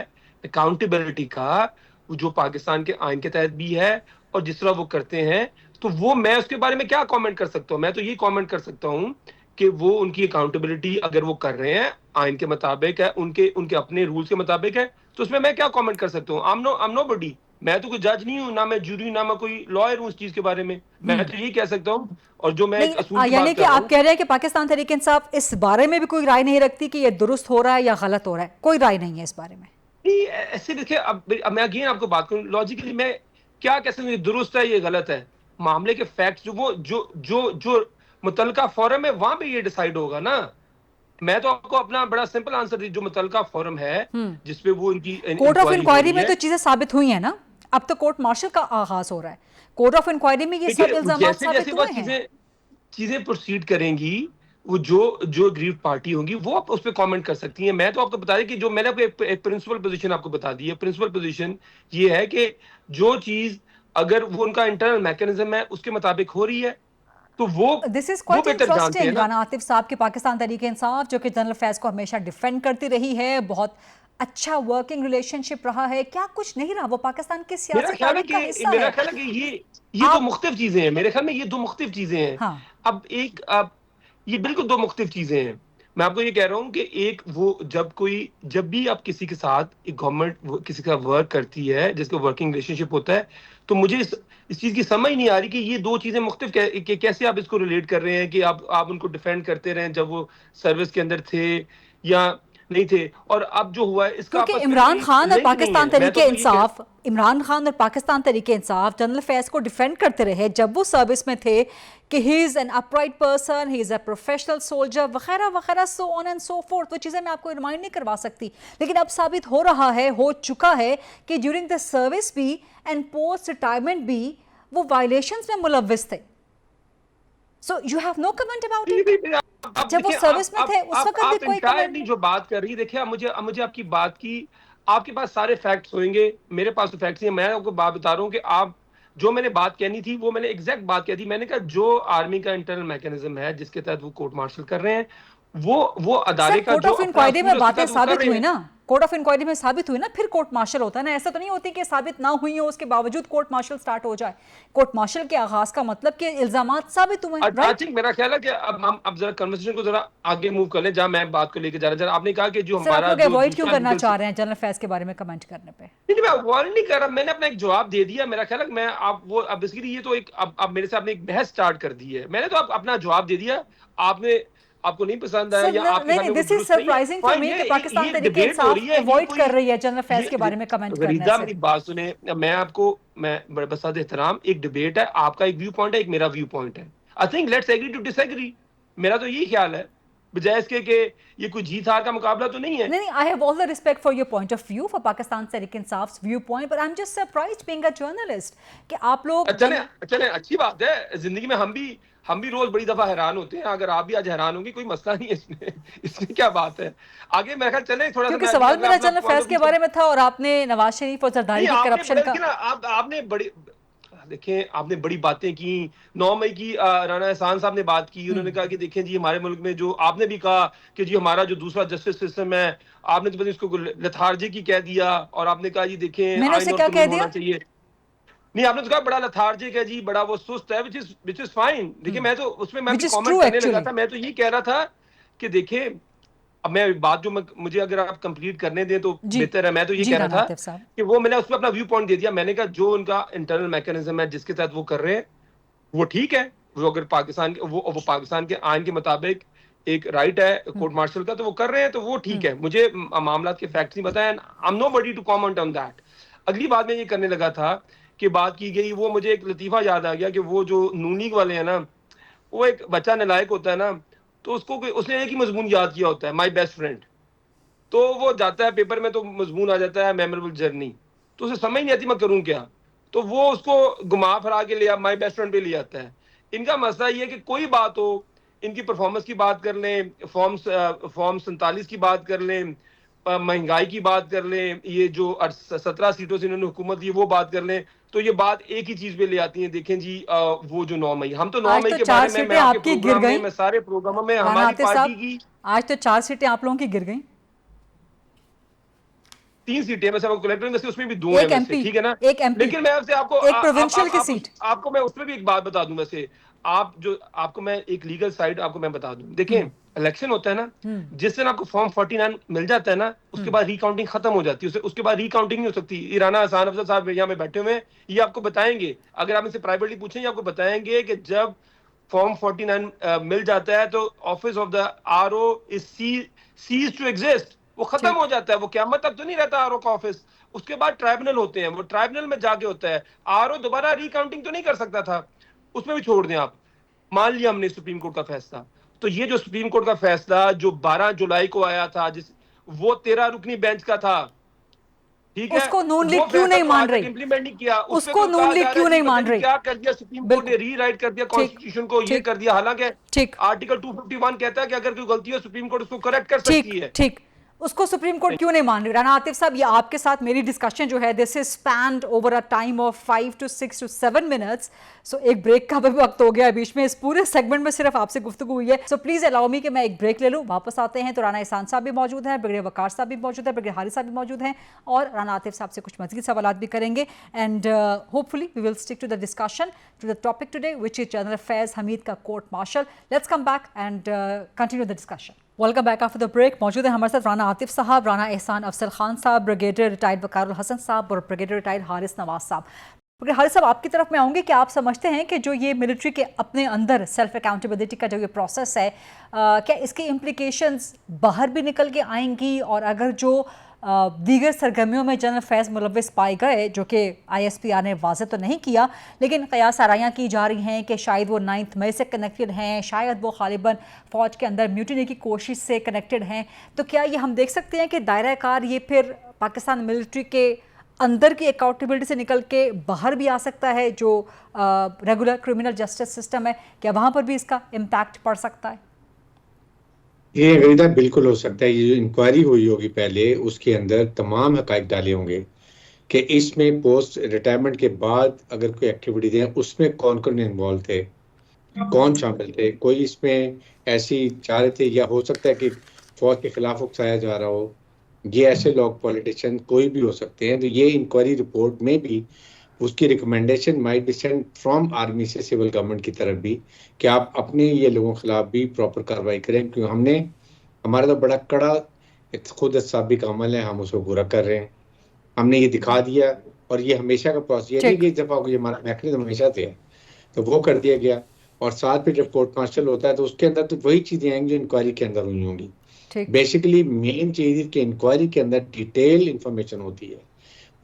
अकाउंटेबिलिटी का, जो पाकिस्तान के आइन के तहत भी है, और जिस तरह वो करते हैं, तो वो मैं उसके बारे में क्या कमेंट कर सकता हूँ? मैं तो ये कमेंट कर सकता हूँ कि वो उनकी अकाउंटेबिलिटी अगर वो कर रहे हैं आइन के मुताबिक है, उनके अपने रूल्स के मुताबिक है, तो उसमें मैं क्या कमेंट कर सकता हूँ? आई एम नोबडी। मैं तो कोई जज नहीं हूँ, ना मैं जूरी, ना मैं कोई लॉयर हूँ इस चीज के बारे में। मैं तो यही कह सकता हूँ। और जो मैं यानी कि आप कह रहे हैं कि पाकिस्तान तहरीक इंसाफ इस बारे में भी कोई राय नहीं रखती कि ये दुरुस्त हो रहा है या गलत हो रहा है, कोई राय नहीं है इस बारे में? नहीं, ऐसे देखिए, अब मैं अगेन आपको बात करूँ लॉजिकली, मैं क्या कह सकता हूँ, ये दुरुस्त है, ये गलत है। मामले के फैक्ट्स जो मुतलका फोरम है, वहां पे ये डिसाइड होगा ना। मैं तो आपको अपना बड़ा सिंपल आंसर दी, जो मुतलका फोरम है जिसपे वो उनकी कोर्ट ऑफ इंक्वायरी में तो चीजें साबित हुई है ना। अब तो कोर्ट मार्शल का आगाज हो रहा है, कोर्ट ऑफ इंक्वायरी में ये सब इल्जाम साबित हुए हैं। चीजें प्रोसीड करेंगी, वो जो अग्रीव्ड पार्टी होंगी वो आप उस पर कमेंट कर सकती हैं। मैं तो आपको बता दें कि जो मैंने एक प्रिंसिपल पोजीशन आपको बता दी है। प्रिंसिपल पोजीशन ये है कि जो चीज अगर वो उनका इंटरनल मैकेनिज्म है उसके मुताबिक हो रही है, तो वो this is quite interesting. Rana Atif साहब की पाकिस्तान तहरीक इंसाफ, जो कि जनरल फैज को हमेशा डिफेंड करती रही है, बहुत अच्छा वर्किंग रिलेशनशिप रहा है, क्या कुछ नहीं रहा? वो पाकिस्तान की सियासत का हिस्सा है। मेरा ख्याल है कि ये दो मुख्तलिफ चीजें हैं। मेरे ख्याल में ये दो मुख्तलिफ चीजें हैं। हाँ। अब ये बिल्कुल दो मुख्तलिफ चीजें हैं। मैं आपको ये कह रहा हूँ कि एक वो जब भी आप किसी के साथ एक गवर्नमेंट किसी का वर्क करती है, जिसका वर्किंग रिलेशनशिप होता है, तो मुझे इस चीज की समझ नहीं आ रही कि ये दो चीजें मुख्तलिफ कैसे आप इसको रिलेट कर रहे हैं कि आप उनको डिफेंड करते रहे जब वो सर्विस के अंदर थे या नहीं थे, और अब जो हुआ है इसका क्योंकि इमरान खान और पाकिस्तान तहरीक इंसाफ जनरल फैज को डिफेंड करते रहे जब वो सर्विस में थे कि he is an upright person, he is a professional soldier वगैरह वगैरह, so on and so fourth. वो चीजें मैं आपको रिमाइंड नहीं करवा सकती, लेकिन अब साबित हो चुका है कि ड्यूरिंग द सर्विस भी एंड पोस्ट रिटायरमेंट भी वो वायलेशंस में मुलव्विस थे। So you have no comment about it? जब वो सर्विस में थे उस वक्त भी कोई कमेंट नहीं। जो बात कर रही है, देखिए मुझे आपकी बात की, आपके पास सारे फैक्ट्स होंगे, मेरे पास तो फैक्ट्स नहीं है। मैं आपको बात बता रहा हूँ कि आप जो मैंने बात कहनी थी वो मैंने एग्जैक्ट बात कही थी। मैंने कहा जो आर्मी का इंटरनल मैकेनिज्म है जिसके तहत वो कोर्ट मार्शल कर रहे हैं, वो अदारे का कोर्ट ऑफ इंक्वायरी में बातें साबित हुई ना, कोर्ट ऑफ इंक्वायरी में साबित हुई ना, फिर कोर्ट मार्शल होता है ना। ऐसा तो नहीं होती कि साबित ना हुई हो उसके बावजूद कोर्ट मार्शल स्टार्ट हो जाए। कोर्ट मार्शल के आगाज का मतलब कि इल्जामात साबित हुए। आई थिंक मेरा ख्याल है कि अब जरा कन्वर्सेशन को जरा आगे मूव कर लें, जहां मैं बात को लेकर जा रहा। आपने कहा कि जो हमारा आप लोग अवॉइड क्यों करना चाह रहे हैं जनरल अफेयर्स के बारे में कमेंट करने पे? नहीं, मैं अवॉइड नहीं कर रहा, मैंने अपना एक जवाब दे दिया। मेरा ख्याल है मैं आप वो अब बेसिकली ये तो एक अब मेरे से आपने एक बहस स्टार्ट कर दी है। मैंने तो अपना जवाब दे दिया, आपको नहीं पसंद आया या आपके this is surprising for me कि पाकिस्तान तहरीक इंसाफ अवॉइड कर रही है जनरल अफेयर्स के बारे में कमेंट करने से। मेरी बात सुने, मैं बड़े बसात एहतराम, एक डिबेट है, आपका एक व्यू पॉइंट है, एक मेरा व्यू पॉइंट है। I think let's agree to disagree. मेरा तो यही ख्याल है, बजाय इसके कि ये कोई जीत हार का मुकाबला तो नहीं है। नहीं, I have all the respect for your point of view, for Pakistan Tehreek Insaf view point, but I am just surprised being a journalist कि आप लोग चले अच्छी बात है। जिंदगी में हम भी रोज बड़ी दफा हैरान होते हैं। अगर आप भी आज हैरान होंगे, कोई मसला नहीं है इसमें क्या बात है। आगे मेरे ख्याल चले थोड़ा सा, क्योंकि सवाल मेरा जनरल अफेयर्स के बारे में था और आपने नवाज शरीफ और जरदारी के करप्शन का आपने बड़ी बातें की। 9 मई की राना एहसान साहब ने बात की। उन्होंने कहा कि देखें जी, हमारे मुल्क में जो आपने भी कहा कि जी हमारा जो दूसरा जस्टिस सिस्टम है, आपने तो इसको लेथार्जिक ही कह दिया। और आपने कहा जी देखें, मैंने उसे क्या कह दिया? चाहिए नहीं, आपने तो कहा बड़ा लेथार्जिक है जी, बड़ा वो सुस्त है, which is fine। देखिए मैं तो उसमें मैं कमेंट करने लगा था। मैं तो ये कह रहा था कि देखिए, अब मैं बात जो मुझे अगर आप कंप्लीट करने दें तो बेहतर है। मैं तो ये कह रहा था कि वो मैंने उसमें अपना व्यू पॉइंट दे दिया। मैंने कहा जो उनका इंटरनल मैकेनिज्म है जिसके तहत वो कर रहे हैं वो ठीक है। वो अगर पाकिस्तान के वो पाकिस्तान के आइन के मुताबिक एक राइट है कोर्ट मार्शल का, तो वो कर रहे हैं, तो वो ठीक है। मुझे मामला के फैक्ट्स नहीं बताए। I am nobody to comment on that. अगली बात मैं ये करने लगा था कि बात की गई, वो मुझे एक लतीफा याद आ गया कि वो जो नून लीग वाले हैं ना, वो एक बच्चा नालायक होता है ना, तो उसने एक ही मजमून याद किया होता है, माय बेस्ट फ्रेंड। तो वो जाता है पेपर में, तो मजमून आ जाता है मेमोरेबल जर्नी, तो उसे समझ नहीं आती मैं करूं क्या, तो वो उसको घुमा फिरा के ले माय बेस्ट फ्रेंड पे ले आता है। इनका मसला ये है कि कोई बात हो, इनकी परफॉर्मेंस की बात कर लें, फॉर्म 47 की बात कर लें, महंगाई की बात कर लें, ये जो 17 सीटों से इन्होंने हुकूमत दी वो बात कर लें, तो ये बात एक ही चीज पे ले आती है। देखें जी, वो जो 9 मई, हम तो 9 मई के बारे में, मैं आपके प्रोग्राम में, मैं सारे प्रोग्रामों में हमारी पार्टी की आज तो 4 सीटें आप लोगों की गिर गई। 3 सीटें में से कलेक्टर में से उसमें भी 2 हैं, ठीक है ना, एक एमपी, लेकिन मैं आपसे आपको एक प्रोविंशियल की सीट, आपको मैं उसमें भी एक बात बता दूं। वैसे आपको मैं एक लीगल साइड आपको मैं बता दूं। देखें, इलेक्शन होता है ना, जिस दिन आपको फॉर्म 49 मिल जाता है ना, उसके बाद रिकाउंटिंग खत्म हो जाती है। उसके बाद रिकाउंटिंग नहीं हो सकती। राना एहसान अफजल साहब यहाँ में बैठे हुए हैं, ये आपको बताएंगे। अगर आप इनसे प्राइवेटली पूछें, ये आपको बताएंगे कि जब फॉर्म 49 मिल जाता है तो office of the RO is cease to exist, वो खत्म हो जाता है। वो क़यामत तक तो नहीं रहता आरओ का ऑफिस। उसके बाद ट्राइब्यूनल होते हैं, वो ट्राइब्यूनल में जाके होता है। आरओ दोबारा रिकाउंटिंग तो नहीं कर सकता था, उसमें भी छोड़ दें आप। मान लिया हमने सुप्रीम कोर्ट का फैसला, तो ये जो सुप्रीम कोर्ट का फैसला जो 12 जुलाई को आया था, वो 13 रुकनी बेंच का था, ठीक है, उसको नून लीग क्यों नहीं मान रही? इंप्लीमेंट नहीं किया उसको नून लीग क्यों नहीं मान रही? क्या कर दिया सुप्रीम कोर्ट ने? रीराइट कर दिया कॉन्स्टिट्यूशन को, ये कर दिया। हालांकि आर्टिकल 251 कहता है कि अगर कोई गलती हो सुप्रीम कोर्ट उसको करेक्ट कर सकती है। ठीक, उसको सुप्रीम कोर्ट क्यों नहीं मान रही? राना आतिफ साहब, ये आपके साथ मेरी डिस्कशन जो है, this is spanned over a time of 5 to 6 to 7 minutes. So एक ब्रेक का भी वक्त हो गया बीच में। इस पूरे सेगमेंट में सिर्फ आपसे गुफ्तगू हुई है, सो प्लीज अलाउ मी कि मैं एक ब्रेक ले लूं। वापस आते हैं तो राना एहसान साहब भी मौजूद है, ब्रिगेडियर वकार साहब भी मौजूद है, ब्रिगेडियर हारिस साहब भी मौजूद हैं, और राना आतिफ साहब से कुछ मज़ीद सवालात भी करेंगे। And hopefully we will stick to the discussion, to the topic today, which is general affairs Hameed का court martial. Let's come back and continue the discussion. Welcome back after the break. मौजूद है हमारे साथ राना आतिफ साहब, राना एहसान अफजल खान साहब, ब्रिगेडियर रिटायर्ड वकार हसन साहब और ब्रिगेडियर रिटायर्ड हारिस नवाज साहब। ब्रिगेडियर हारिस साहब, आपकी तरफ मैं आऊँगी कि आप समझते हैं कि जो ये मिलिट्री के अपने अंदर सेल्फ अकाउंटेबिलिटी का जो ये प्रोसेस है, क्या इसके इम्प्लीकेशंस बाहर भी निकल के आएंगी? और अगर जो दीगर सरगर्मियों में जनरल फैज़ मुलव्वस पाए गए, जो कि ISPR ने वाज़ेह तो नहीं किया, लेकिन क़यास आराइयाँ की जा रही हैं कि शायद वो 9 मई से कनेक्टेड हैं, शायद वो ग़ालिबन फ़ौज के अंदर म्यूटिनी की कोशिश से कनेक्टेड हैं, तो क्या ये हम देख सकते हैं कि दायरा कार ये फिर पाकिस्तान मिलिट्री के अंदर की अकाउंटेबिलिटी से निकल के बाहर भी आ सकता है? जो रेगुलर क्रिमिनल जस्टिस सिस्टम है, क्या वहाँ पर भी इसका इम्पैक्ट पड़ सकता है? ये गरीदा बिल्कुल हो सकता है। ये जो इंक्वायरी हुई होगी पहले, उसके अंदर तमाम हकाइक डाले होंगे कि इसमें पोस्ट रिटायरमेंट के बाद अगर कोई एक्टिविटीज हैं उसमें कौन कौन इन्वॉल्व थे, कौन शामिल थे, कोई इसमें ऐसी चाह रहे थे, या हो सकता है कि फौज के खिलाफ उकसाया जा रहा हो, ये ऐसे लोग पॉलिटिशियन कोई भी हो सकते हैं, तो ये इंक्वायरी रिपोर्ट में भी उसकी recommendation might be sent from army से सिविल गवर्नमेंट की तरफ भी कि आप अपने ये लोगों के खिलाफ भी प्रॉपर कार्रवाई करें, क्योंकि हमारा तो बड़ा कड़ा खुद साबिक अमल है, हम उसको पूरा कर रहे हैं, हमने ये दिखा दिया। और ये हमेशा का प्रोसेस, ये नहीं कि इस दफा ये हमारा मैकेनिज्म हमेशा से है, तो वो कर दिया गया। और साथ में जब कोर्ट मार्शल होता है तो उसके अंदर तो वही चीजें आएंगी जो इंक्वायरी के अंदर हुई होंगी। बेसिकली मेन चीज कि इंक्वायरी के अंदर डिटेल इंफॉर्मेशन होती है,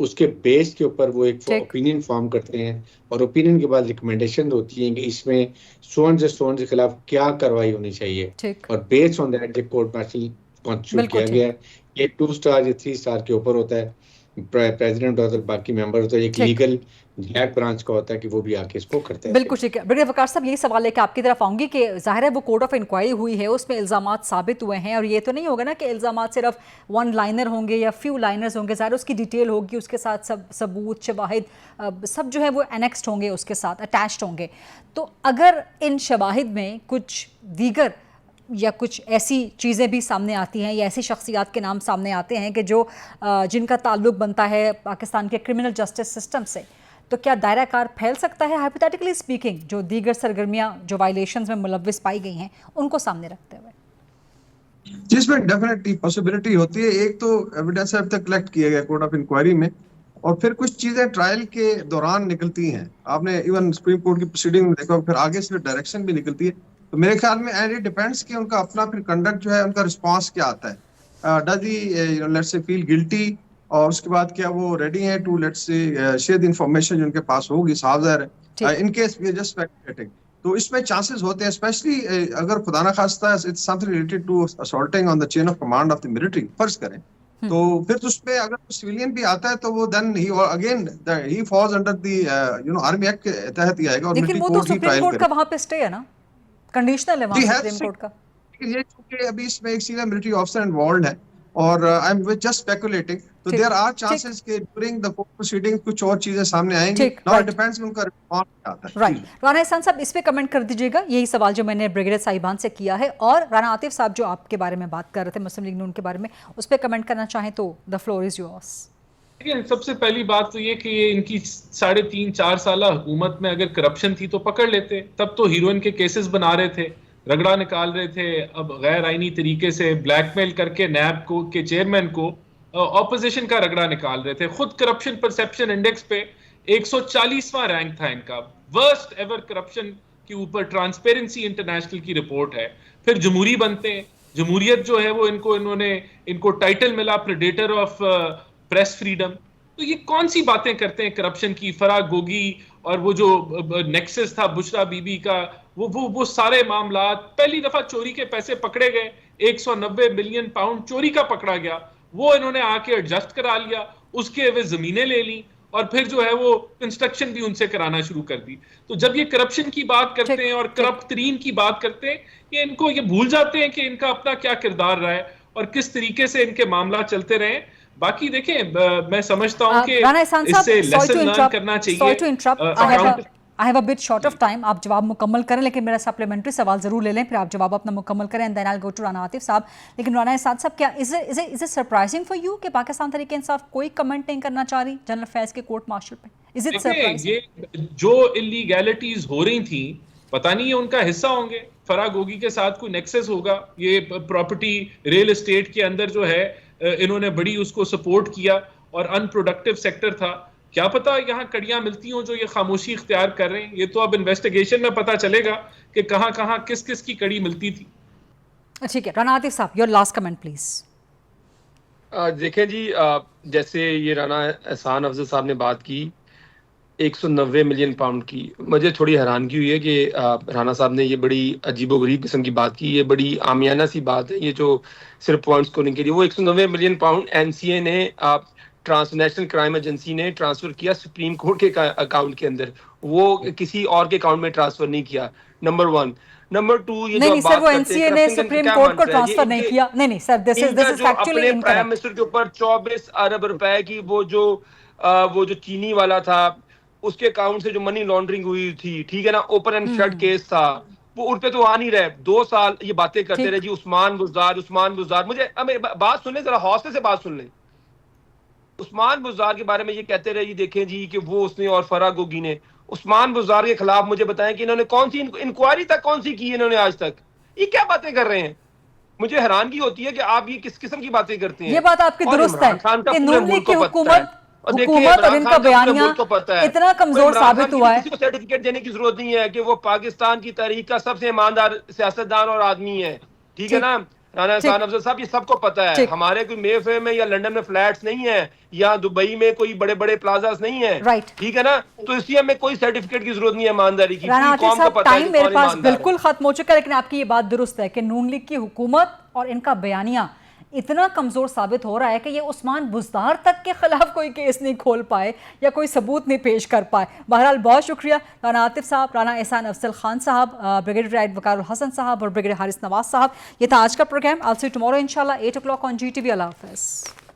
उसके बेस के ऊपर वो एक ओपिनियन फॉर्म करते हैं और ओपिनियन के बाद रिकमेंडेशन होती है कि इसमें सोन के खिलाफ क्या कार्रवाई होनी चाहिए, और based on that court martial constitute किया गया है। ये 2 स्टार या 3 स्टार के ऊपर होता है, प्रेसिडेंट और बाकी मेंबर होता है, एक लीगल जैक ब्रांच का होता है कि वो भी आके इसको करते हैं। बिल्कुल ठीक है। ब्रिगेडियर वकार साहब, यही सवाल है कि आपकी तरफ आऊंगी कि जाहिर है वो कोर्ट ऑफ इंक्वायरी हुई है, उसमें इल्जामात साबित हुए हैं, और ये तो नहीं होगा ना कि इल्जामात सिर्फ वन लाइनर होंगे या फ्यू लाइनर्स होंगे, जाहिर उसकी डिटेल होगी, उसके साथ सब सबूत शवाहिद सब जो है वो एनेक्स्ड होंगे, उसके साथ अटैच्ड होंगे। तो अगर इन शवाहिद में कुछ दीगर या कुछ ऐसी चीज़ें भी सामने आती हैं या ऐसी शख्सियात के नाम सामने आते हैं कि जो जिनका ताल्लुक बनता है पाकिस्तान के क्रिमिनल जस्टिस सिस्टम से, तो क्या दायरा कार फैल सकता है, हाइपोथेटिकली स्पीकिंग, जो दीगर सरगर्मियां जो वायलेशंस में मुलव्विस पाई गई हैं उनको सामने रखते हुए? जिसमें डेफिनेटली पॉसिबिलिटी होती है। एक तो एविडेंस अब तक कलेक्ट किया गया कोर्ट ऑफ इंक्वायरी में, और फिर कुछ चीजें ट्रायल के दौरान निकलती हैं। आपने इवन सुप्रीम कोर्ट की प्रोसीडिंग में देखा, फिर आगे से डायरेक्शन भी निकलती है। तो मेरे ख्याल में एंड इट डिपेंड्स कि उनका अपना फिर कंडक्ट जो है, उनका रिस्पांस क्या आता है। Does he let's say feel guilty, और उसके बाद क्या वो रेडी हैं to let's say share the information जो उनके पास होगी, सावधान है in case we are just speculating. तो इसमें चांसेस होते हैं, स्पेशली अगर खुदा ना खास्ता it's something related to assaulting on the chain of command of the military, फर्ज करें तो फिर तो उसमें अगर सिविलियन भी आता है तो वो देन ही अगेन ही falls under the army act के तहत ही आएगा। और लेकिन वो तो सुप्रीम कोर्ट का वहां पे स्टे है ना, कंडीशनल है वहां सुप्रीम कोर्ट का। ये चूंकि अभी इसमें एक सीनियर मिलिट्री ऑफिसर इन्वॉल्वड है, और आई एम जस्ट स्पेकुलेटिंग, तो देयर आर चांसेस कि ड्यूरिंग द कोर्ट प्रोसीडिंग कुछ और चीजें सामने आएंगी। नाउ इट डिपेंड्स उनका रिस्पांस क्या आता है। राइट, राना एहसान साहब इस पे कमेंट कर दीजिएगा, यही सवाल जो मैंने ब्रिगेडियर साहिबान से किया है। और राना आतिफ साहब जो आपके बारे में बात कर रहे थे मुस्लिम लीग नून के बारे में, उस पर कमेंट करना चाहें तो द फ्लोर इज योर्स। सबसे पहली बात तो ये कि ये इनकी 3.5-4 साल हुकूमत में अगर करप्शन थी तो पकड़ लेते, तब तो हीरोइन के केसेस बना रहे थे, रगड़ा निकाल रहे थे। अब गैर आईनी तरीके से ब्लैकमेल करके नैब को के चेयरमैन को ऑपोजिशन का रगड़ा निकाल रहे थे। खुद करप्शन परसेप्शन इंडेक्स पे 140वां रैंक था इनका, वर्स्ट एवर करप्शन के ऊपर ट्रांसपेरेंसी इंटरनेशनल की रिपोर्ट है। फिर जमहूरी बनते हैं, जमहूरियत जो है वो इनको टाइटल मिला प्रेडेटर ऑफ प्रेस फ्रीडम। तो ये कौन सी बातें करते हैं करप्शन की। फराग गोगी और वो जो नेक्सस था बुशरा बीबी का, वो सारे मामला, पहली दफा चोरी के पैसे पकड़े गए, 190 मिलियन पाउंड चोरी का पकड़ा गया, वो इन्होंने आके एडजस्ट करा लिया, उसके वे जमीनें ले ली, और फिर जो है वो कंस्ट्रक्शन भी उनसे कराना शुरू कर दी। तो जब ये करप्शन की बात करते हैं और करप्ट तरीन की बात करते हैं, ये इनको ये भूल जाते हैं कि इनका अपना क्या किरदार रहा है और किस तरीके से इनके मामला चलते रहे। बाकी देखें, मैं समझता हूं कि इससे लेसन लर्न करना चाहिए। I have a bit short of time, आप जवाब मुकम्मल करें, लेकिन मेरा सप्लीमेंट्री सवाल जरूर ले लें, फिर आप जवाब अपना मुकम्मल करें, and then I will go to Rana Atif साहब। लेकिन राना एहसान साहब, क्या is it surprising for you कि पाकिस्तान तहरीक इंसाफ कोई कमेंट नहीं करना चाह रही जनरल फैज के कोर्ट मार्शल पे? Is it surprising? ये जो इलीगैलिटीज हो रही थी, पता नहीं ये उनका हिस्सा होंगे, फराग गोगी के साथ कोई नेक्सस होगा, ये प्रॉपर्टी रियल एस्टेट के अंदर जो है इन्होंने बड़ी उसको सपोर्ट किया और अनप्रोडक्टिव सेक्टर था, क्या पता यहाँ कड़ियां मिलती हों जो ये खामोशी इख्तियार कर रहे हैं। ये तो अब इन्वेस्टिगेशन में पता चलेगा कि कहां किस किस की कड़ी मिलती थी। ठीक है, राना आतिफ साहब, योर लास्ट कमेंट प्लीज। देखें जी, जैसे ये राना एहसान अफजल साहब ने बात की 190 मिलियन पाउंड की, मुझे थोड़ी हैरानगी हुई है कि राना साहब ने ये बड़ी अजीबोगरीब किस्म की बात की। ये बड़ी आमियाना सी बात है, ये जो सिर्फ पॉइंट स्कोरिंग के लिए। वो 190 मिलियन पाउंड एनसीए ने ट्रांसनेशनल क्राइम एजेंसी ने ट्रांसफर किया सुप्रीम कोर्ट के अकाउंट के अंदर, वो किसी और के अकाउंट में ट्रांसफर नहीं किया। नंबर 1। नंबर 2, ये नहीं सर, वो एनसीए ने सुप्रीम कोर्ट को ट्रांसफर नहीं किया। नहीं sir, this is factually incorrect. Prime minister के ऊपर 24 अरब रुपए की वो जो चीनी वाला था उसके अकाउंट से जो मनी लॉन्ड्रिंग हुई थी, ठीक है ना, ओपन एंड शट केस था, वो उन पे तो आ नहीं रहे। 2 साल ये बातें करते ठीक। रहे जी, उस्मान बुज़दार। मुझे बात सुन ले, जरा हौसले से बात सुन ले। उस्मान बुज़दार के बारे में ये कहते रहे जी, देखें जी कि वो उसने और फराह गोगी ने उस्मान बुज़दार के खिलाफ मुझे बताएं कि इन्होंने कौन सी इंक्वायरी तक कौन सी की है इन्होंने आज तक। ये क्या बातें कर रहे हैं? मुझे हैरानगी होती है कि आप ये किस किस्म की बातें करते हैं। ये बात आपकी और दुरुस्त है इमरान खान का कि पूरे नून लीग मुल्क की को पता है। हुकूमत और देखिए, और इमरान इनका खान का पूरे बयानिया मुल्क को पता है। इतना कमजोर इमरान साबित खान हुआ की है। किसी को सर्टिफिकेट देने की जरूरत नहीं है कि वो पाकिस्तान की तारीख का सबसे ईमानदार सियासतदान और आदमी है। ठीक है ठीक। ना राना ठीक। एहसान अफजल साहब, ये सबको पता है। ठीक। हमारे कोई मेफे में या लंदन में फ्लैट्स नहीं है, या दुबई में कोई बड़े बड़े प्लाजास नहीं है। राइट। ठीक है ना, तो इसलिए हमें कोई सर्टिफिकेट की जरूरत नहीं है ईमानदारी की। राना पूरी आतिफ कौम को साहब, पता है टाइम कि मेरे कौन पास ईमानदार है। बिल्कुल खत्म हो चुका है, लेकिन आपकी ये बात दुरुस्त है कि नून लीग की हुकूमत और इनका बयानिया इतना कमजोर साबित हो रहा है कि ये उस्मान बुज़दार तक के खिलाफ कोई केस नहीं खोल पाए या कोई सबूत नहीं पेश कर पाए। बहरहाल बहुत शुक्रिया राना आतिफ साहब, राना एहसान अफजल खान साहब, ब्रिगेडियर राइड वकार हसन साहब और ब्रिगेडियर हारिस नवाज साहब। ये था आज का programme. I'll see you tomorrow inshallah 8 o'clock on GTV। Allah हाफ़िज़।